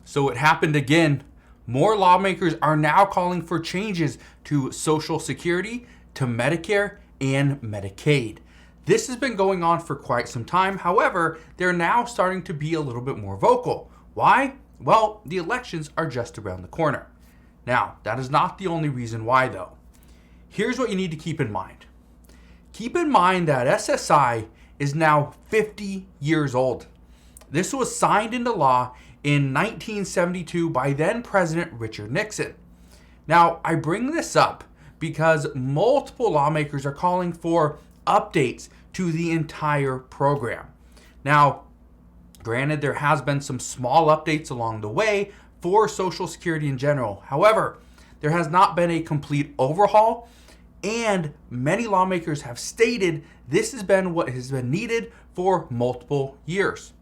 So it happened again. More lawmakers are now calling for changes to Social Security, to Medicare, and Medicaid. This has been going on for quite some time. However, they're now starting to be a little bit more vocal. Why? Well, the elections are just around the corner. Now, that is not the only reason why, though. Here's what you need to keep in mind. Keep in mind that SSI is now 50 years old. This was signed into law in 1972 by then President Richard Nixon. Now, I bring this up because multiple lawmakers are calling for updates to the entire program. Now, granted, there has been some small updates along the way for Social Security in general. However, there has not been a complete overhaul, and many lawmakers have stated this has been what has been needed for multiple years.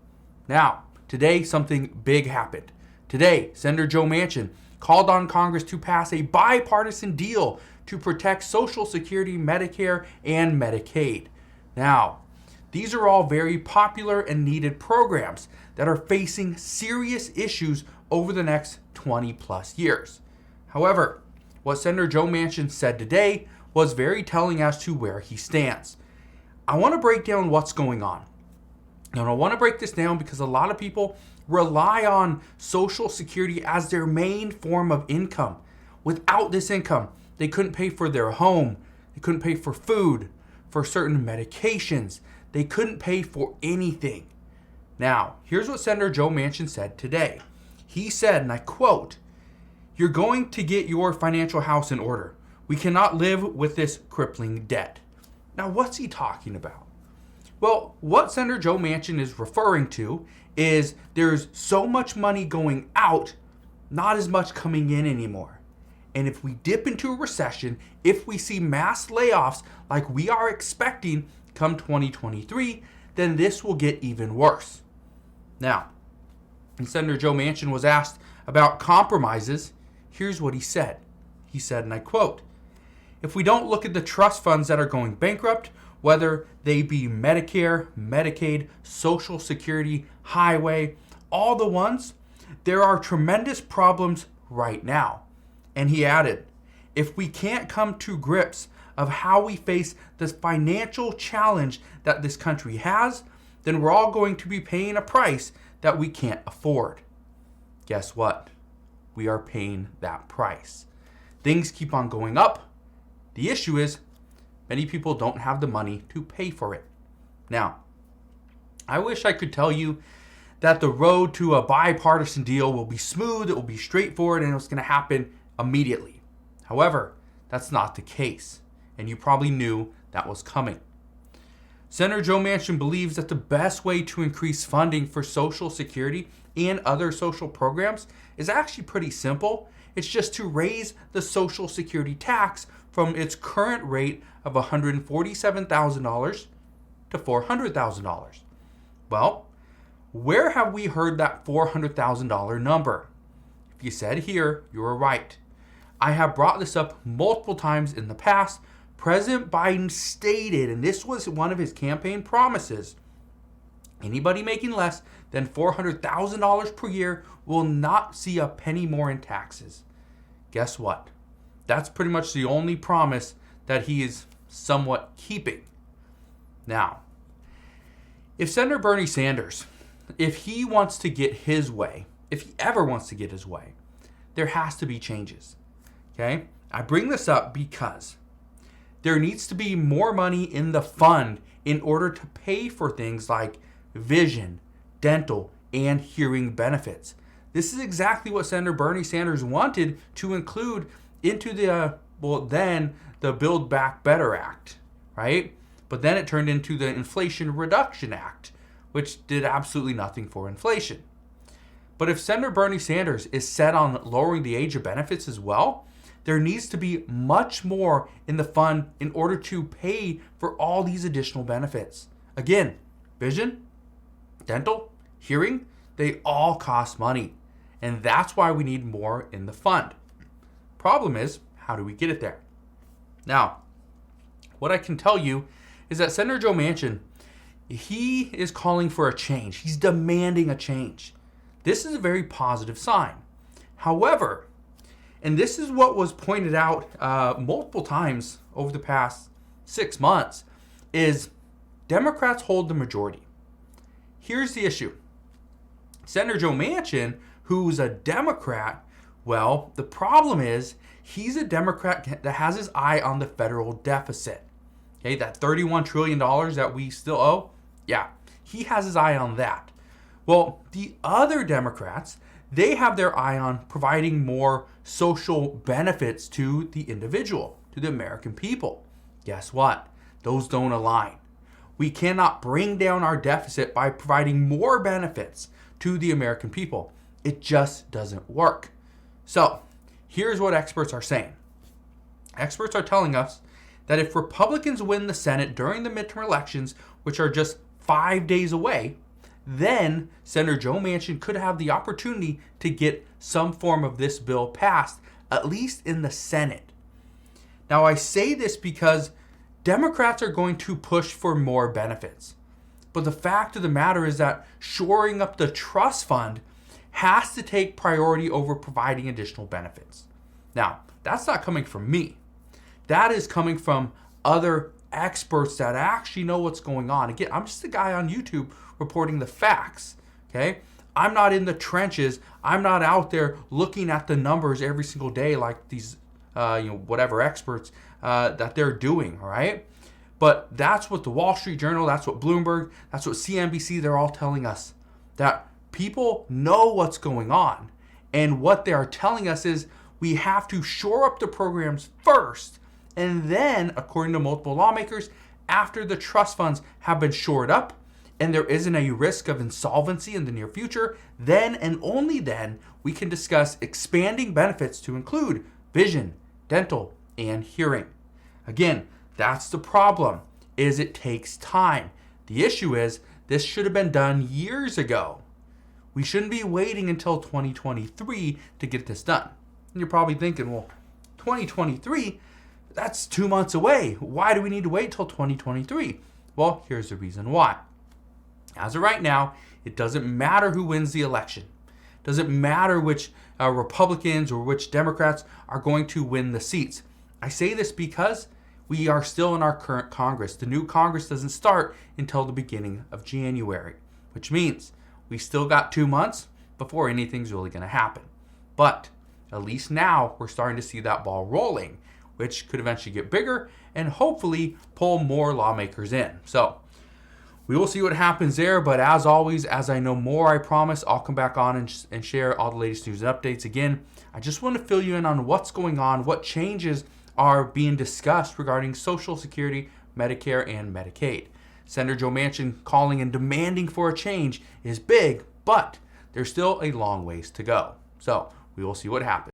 Now, today something big happened. Today, Senator Joe Manchin called on Congress to pass a bipartisan deal to protect Social Security, Medicare, and Medicaid. Now, these are all very popular and needed programs that are facing serious issues over the next 20 plus years. However, what Senator Joe Manchin said today was very telling as to where he stands. I want to break down what's going on. And I want to break this down because a lot of people rely on Social Security as their main form of income. Without this income, they couldn't pay for their home, they couldn't pay for food, for certain medications, they couldn't pay for anything. Now, here's what Senator Joe Manchin said today. He said, and I quote, "You're going to get your financial house in order. We cannot live with this crippling debt." Now, what's he talking about? Well, what Senator Joe Manchin is referring to is there's so much money going out, not as much coming in anymore. And if we dip into a recession, if we see mass layoffs like we are expecting come 2023, then this will get even worse. Now, when Senator Joe Manchin was asked about compromises, here's what he said. He said, and I quote, "If we don't look at the trust funds that are going bankrupt, whether they be Medicare, Medicaid, Social Security, Highway, all the ones, there are tremendous problems right now." And he added, "If we can't come to grips of how we face this financial challenge that this country has, then we're all going to be paying a price that we can't afford." Guess what? We are paying that price. Things keep on going up. The issue is many people don't have the money to pay for it. Now, I wish I could tell you that the road to a bipartisan deal will be smooth, it will be straightforward, and it's going to happen immediately. However, that's not the case, and you probably knew that was coming. Senator Joe Manchin believes that the best way to increase funding for Social Security and other social programs is actually pretty simple. It's just to raise the Social Security tax from its current rate of $147,000 to $400,000. Well, where have we heard that $400,000 number? If you said here, you were right. I have brought this up multiple times in the past. President Biden stated, and this was one of his campaign promises, anybody making less than $400,000 per year will not see a penny more in taxes. Guess what? That's pretty much the only promise that he is somewhat keeping. Now, if Senator Bernie Sanders, if he wants to get his way, if he ever wants to get his way, there has to be changes. Okay? I bring this up because there needs to be more money in the fund in order to pay for things like vision, dental, and hearing benefits. This is exactly what Senator Bernie Sanders wanted to include into the Build Back Better Act, right? But then it turned into the Inflation Reduction Act, which did absolutely nothing for inflation. But if Senator Bernie Sanders is set on lowering the age of benefits as well, there needs to be much more in the fund in order to pay for all these additional benefits. Again, vision, dental, hearing, they all cost money. And that's why we need more in the fund. Problem is, how do we get it there? Now, what I can tell you is that Senator Joe Manchin, he is calling for a change. He's demanding a change. This is a very positive sign. However, and this is what was pointed out multiple times over the past 6 months, is Democrats hold the majority. Here's the issue. Senator Joe Manchin, who's a Democrat, well, the problem is he's a Democrat that has his eye on the federal deficit. Okay, that $31 trillion that we still owe, yeah, he has his eye on that. Well, the other Democrats, they have their eye on providing more social benefits to the individual, to the American people. Guess what? Those don't align. We cannot bring down our deficit by providing more benefits to the American people. It just doesn't work. So, here's what experts are saying. Experts are telling us that if Republicans win the Senate during the midterm elections, which are just 5 days away, then Senator Joe Manchin could have the opportunity to get some form of this bill passed, at least in the Senate. Now, I say this because Democrats are going to push for more benefits. But the fact of the matter is that shoring up the trust fund has to take priority over providing additional benefits. Now, that's not coming from me. That is coming from other experts that actually know what's going on. Again, I'm just a guy on YouTube reporting the facts, okay? I'm not in the trenches. I'm not out there looking at the numbers every single day like these, whatever experts that they're doing, all right? But that's what the Wall Street Journal, that's what Bloomberg, that's what CNBC, they're all telling us. That people know what's going on. And what they are telling us is we have to shore up the programs first. And then, according to multiple lawmakers, after the trust funds have been shored up and there isn't a risk of insolvency in the near future, then and only then we can discuss expanding benefits to include vision, dental, and hearing. Again, that's the problem, is it takes time. The issue is this should have been done years ago. We shouldn't be waiting until 2023 to get this done. And you're probably thinking, well, 2023, that's 2 months away. Why do we need to wait till 2023? Well, here's the reason why. As of right now, it doesn't matter who wins the election. It doesn't matter which Republicans or which Democrats are going to win the seats. I say this because we are still in our current Congress. The new Congress doesn't start until the beginning of January, which means we still got 2 months before anything's really going to happen. But at least now we're starting to see that ball rolling, which could eventually get bigger and hopefully pull more lawmakers in. So we will see what happens there. But as always, as I know more, I promise I'll come back on and share all the latest news and updates. Again, I just want to fill you in on what's going on, what changes are being discussed regarding Social Security, Medicare, and Medicaid. Senator Joe Manchin calling and demanding for a change is big, but there's still a long ways to go. So we will see what happens.